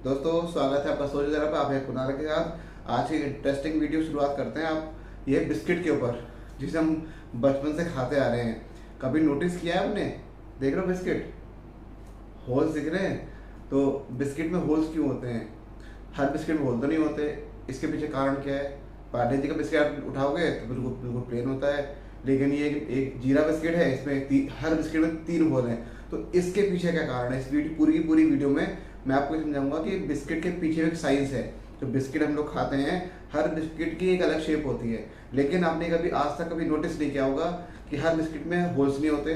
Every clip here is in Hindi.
दोस्तों स्वागत है आपका सोच जरा पे। आप है कुनाल के साथ। आज की इंटरेस्टिंग वीडियो शुरुआत करते हैं। आप ये बिस्किट के ऊपर जिसे हम बचपन से खाते आ रहे हैं। कभी नोटिस किया है आपने? देख रहे हो बिस्किट होल्स दिख रहे हैं? तो बिस्किट में होल्स क्यों होते हैं? हर बिस्किट में होल तो नहीं होते। इसके पीछे कारण क्या है? पार्ले जी का बिस्किट आप उठाओगे तो बिल्कुल बिल्कुल प्लेन होता है, लेकिन ये एक जीरा बिस्किट है, इसमें हर बिस्किट में 3 होल हैं। तो इसके पीछे क्या कारण है? इस वीडियो पूरी की पूरी वीडियो में मैं आपको समझाऊंगा कि बिस्किट के पीछे एक साइंस है। जो बिस्किट हम लोग खाते हैं, हर बिस्किट की एक अलग शेप होती है, लेकिन आपने कभी आज तक कभी नोटिस नहीं किया होगा कि हर बिस्किट में होल्स नहीं होते।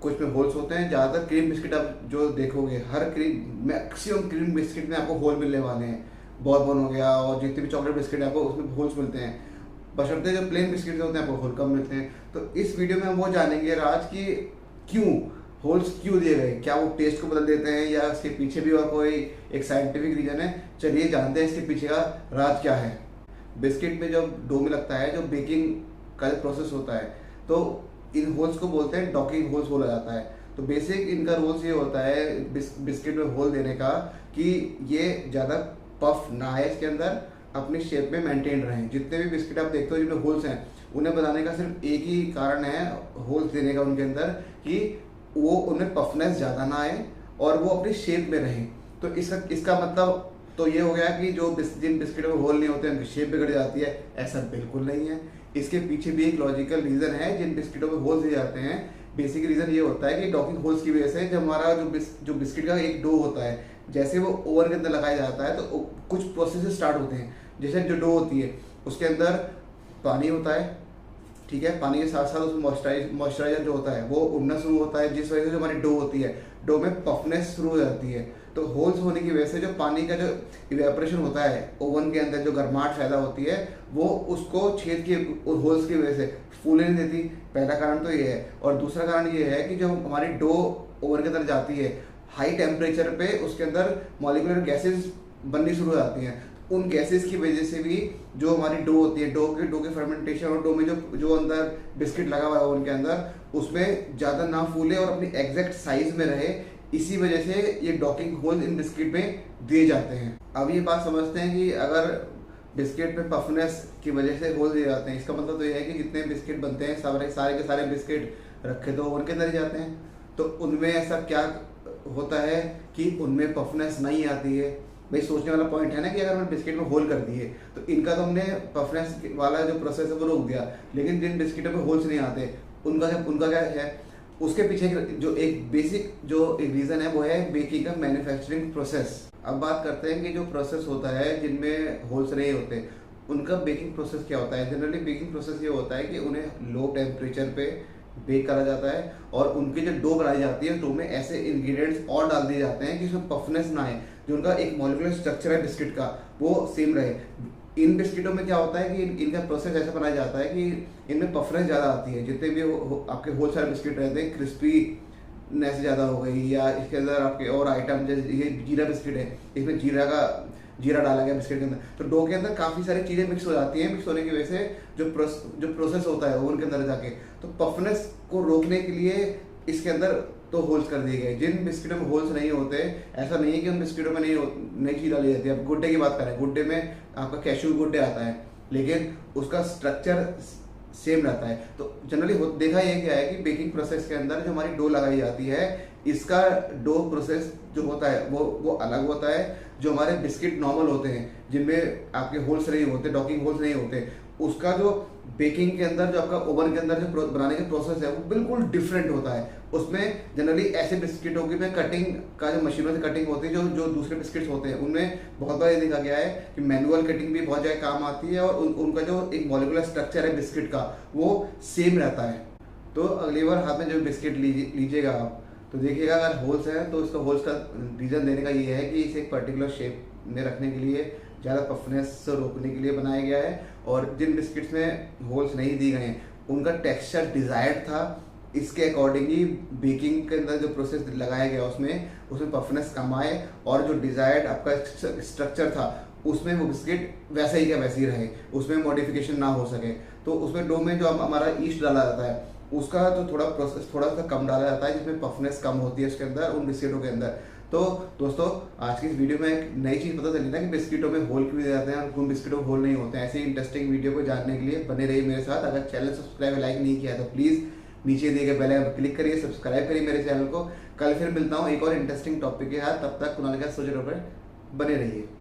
कुछ में होल्स होते हैं। ज़्यादातर क्रीम बिस्किट आप जो देखोगे, हर क्रीम मैक्सिमम क्रीम बिस्किट में आपको होल मिलने वाले हैं। बॉर्बन हो गया और जितने भी चॉकलेट बिस्किट है आपको उसमें होल्स मिलते हैं। बशर्ते जो प्लेन बिस्किट होते हैं आपको होल कम मिलते हैं। तो इस वीडियो में हम वो जानेंगे आज की क्यों होल्स क्यों दिए गए। क्या वो टेस्ट को बदल देते हैं या इसके पीछे भी और कोई एक साइंटिफिक रीजन है? चलिए जानते हैं इसके पीछे का राज क्या है। बिस्किट में जब डो में लगता है, जो बेकिंग का जो प्रोसेस होता है, तो इन होल्स को बोलते हैं डॉकिंग होल्स बोला जाता है। तो बेसिक इनका रोल्स ये होता है बिस्किट में होल देने का कि ये ज़्यादा पफ ना आए, इसके अंदर अपनी शेप में मेंटेन रहें। जितने भी बिस्किट आप देखते हो जिनमें होल्स हैं, उन्हें बनाने का सिर्फ एक ही कारण है होल्स देने का उनके अंदर, कि वो उनमें पफनेस ज़्यादा ना आए और वो अपनी शेप में रहें। तो इसका मतलब तो ये हो गया कि जिन बिस्किटों में होल नहीं होते उनकी शेप बिगड़ जाती है। ऐसा बिल्कुल नहीं है। इसके पीछे भी एक लॉजिकल रीज़न है। जिन बिस्किटों में होल्स दिए जाते हैं, बेसिक रीज़न ये होता है कि डॉकिंग होल्स की वजह से जब हमारा जो बिस्किट का एक डो होता है, जैसे वो ओवन के अंदर लगाया जाता है तो कुछ प्रोसेस स्टार्ट होते हैं। जैसे जो डो होती है उसके अंदर पानी होता है, ठीक है। पानी के साथ साथ उसमें मॉइस्चराइजर जो होता है वो उड़ना शुरू होता है, जिस वजह से जो हमारी डो होती है, डो में पफनेस शुरू हो जाती है। तो होल्स होने की वजह से जो पानी का जो इवेपोरेशन होता है ओवन के अंदर, जो गर्माहट पैदा होती है, वो उसको छेद के होल्स की वजह से फूलने नहीं देती। पहला कारण तो ये है। और दूसरा कारण ये है कि जब हमारी डो ओवन के अंदर जाती है, हाई टेम्परेचर पे उसके अंदर मॉलिक्यूलर गैसेज बननी शुरू हो जाती हैं। उन गैसेस की वजह से भी जो हमारी डो होती है, डो के फर्मेंटेशन और डो में जो अंदर बिस्किट लगा हुआ है ओवन के अंदर, उसमें ज़्यादा ना फूले और अपनी एग्जैक्ट साइज में रहे। इसी वजह से ये डॉकिंग होल इन बिस्किट में दिए जाते हैं। अब ये बात समझते हैं कि अगर बिस्किट में पफनेस की वजह से होल दिए जाते हैं, इसका मतलब तो ये है कि जितने बिस्किट बनते हैं सारे के सारे बिस्किट रखे तो ओवन के अंदर ही जाते हैं। तो उनमें ऐसा क्या होता है कि उनमें पफनेस नहीं आती है? भाई सोचने वाला पॉइंट है ना कि अगर हमने बिस्किट में होल कर दिए तो इनका तो हमने पफनेस वाला जो प्रोसेस है वो रोक दिया, लेकिन जिन बिस्किटों में होल्स नहीं आते उनका क्या है? उसके पीछे जो एक बेसिक जो एक रीज़न है वो है बेकिंग का मैन्युफैक्चरिंग प्रोसेस। अब बात करते हैं कि जो प्रोसेस होता है जिनमें होल्स नहीं होते, उनका बेकिंग प्रोसेस क्या होता है। जनरली बेकिंग प्रोसेस ये होता है कि उन्हें लो टेम्परेचर पे बेक करा जाता है और उनकी जो डो बनाई जाती है, डो में ऐसे इंग्रेडिएंट्स और डाल दिए जाते हैं कि उसमें पफनेस ना आए, जो उनका एक मॉलिक्यूलर स्ट्रक्चर है बिस्किट का वो सेम रहे। इन बिस्किटों में क्या होता है कि इनका प्रोसेस ऐसा बनाया जाता है कि इनमें पफनेस ज़्यादा आती है। जितने भी आपके होल सारे बिस्किट रहते हैं, क्रिस्पीनेस ज़्यादा हो गई, या इसके अंदर आपके और आइटम जैसे ये जीरा बिस्किट है, इसमें जीरा डाला गया बिस्किट के अंदर, तो डो के अंदर काफ़ी सारी चीज़ें मिक्स हो जाती हैं। मिक्स होने की वजह से जो प्रोसेस होता है ओवन के अंदर जाके, तो पफनेस को रोकने के लिए इसके अंदर तो होल्स कर दिए गए। जिन बिस्किटों में होल्स नहीं होते, ऐसा नहीं है कि उन बिस्किटों में नई चीज़ डाली जाती है। अब गुड्डे की बात करें, गुड्डे में आपका कैशू गुड्डे आता है, लेकिन उसका स्ट्रक्चर सेम रहता है। तो जनरली देखा ये क्या है कि बेकिंग प्रोसेस के अंदर जो हमारी डो लगाई जाती है, इसका डो प्रोसेस जो होता है वो अलग होता है। जो हमारे बिस्किट नॉर्मल होते हैं जिनमें आपके होल्स नहीं होते, डॉकिंग होल्स नहीं होते, उसका जो बेकिंग के अंदर जो आपका ओवन के अंदर जो बनाने का प्रोसेस है वो बिल्कुल डिफरेंट होता है। उसमें जनरली ऐसे बिस्किटों की में कटिंग का जो मशीनों से कटिंग होती है, जो दूसरे बिस्किट्स होते हैं उनमें बहुत बार ये देखा गया है कि मैनुअल कटिंग भी बहुत ज़्यादा काम आती है और उनका जो एक मॉलिक्यूलर स्ट्रक्चर है बिस्किट का वो सेम रहता है। तो अगली बार हाथ में जो बिस्किट लीजिएगा आप, तो देखिएगा अगर होल्स हैं तो इसका होल्स का रीज़न देने का ये है कि इसे एक पर्टिकुलर शेप में रखने के लिए, ज़्यादा पफनेस से रोकने के लिए बनाया गया है। और जिन बिस्किट्स में होल्स नहीं दी गए उनका टेक्सचर डिज़ायर्ड था, इसके अकॉर्डिंगली बेकिंग के अंदर जो प्रोसेस लगाया गया उसमें पफनेस कम आए और जो डिज़ायर्ड आपका स्ट्रक्चर था उसमें वो बिस्किट वैसे ही वैसे ही रहे, उसमें मॉडिफिकेशन ना हो सके। तो उसमें डो में जो हमारा ईस्ट डाला जाता है उसका जो थोड़ा सा कम डाला जाता है, जिसमें पफनेस कम होती है उसके अंदर उन बिस्किटों के अंदर। तो दोस्तों आज की इस वीडियो में एक नई चीज़ पता चली ना कि बिस्किटों में होल क्यों दिए जाते हैं और उन बिस्किटों में होल नहीं होते हैं। ऐसे ही इंटरेस्टिंग वीडियो को जानने के लिए बने रहिए मेरे साथ। अगर चैनल सब्सक्राइब लाइक नहीं किया है तो प्लीज़ नीचे दिए गए बेल आइकन पर क्लिक करिए, सब्सक्राइब करिए मेरे चैनल को। कल फिर मिलता हूँ एक और इंटरेस्टिंग टॉपिक के साथ। तब तक कुणाल के साथ सोच रहे बने रहिए।